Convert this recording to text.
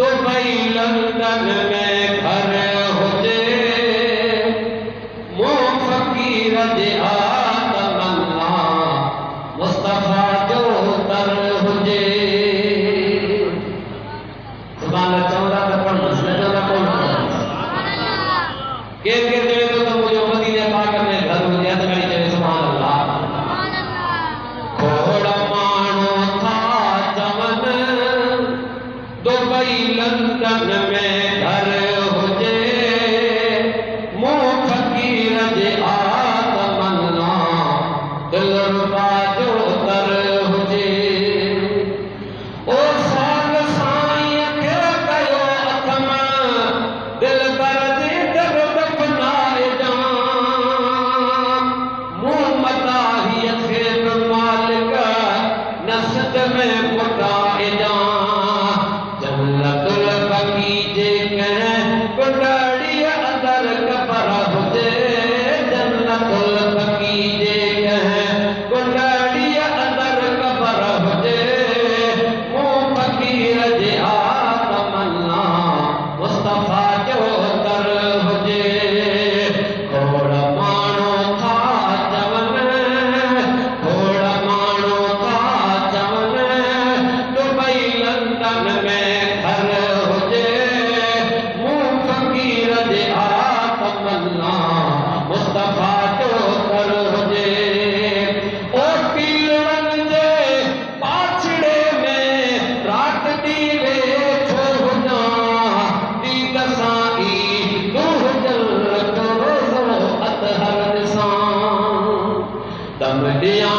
Dubai London में घर हुजे मो फकीर जे आतमन्ना मुस्तफा जो दर हुजे सुभान अल्लाह चौदा त पण मसले चौदा कोन के चले तो मुझे मदीने पाक में घर हुजे त करी चले सुभान अल्लाह खोड़ मानो था चमन दुबई लंदन में घर हुजे मो फकीर जे आतमन्ना दिलरुबा जो दर हुजे ओ साल साईं खे कयो अथम दिल कर जे दर दफनाए जान मुंह मताही खे मालिक नसद में पुटाए जान जन्नतुल बकी जे कह कुंडड़ी अंदर कबर हुजे जन्नतुल बकी जे कह कुंडड़ी अंदर कबर हुजे मुंह फकीर जे आतमन्ना मुस्तफा जो दर हुजे खोड़ मानो था चवन खोड़ मानो था चवन दुबई लंदन में घर हुजे मुंह फकीर जे आतमन्ना मुस्तफा जो दर हुजे ओ पीलड़न जे पाछड़े में रात दीवे छो हुजा दीद साई दूह जल तो अतहर निशान दम दिया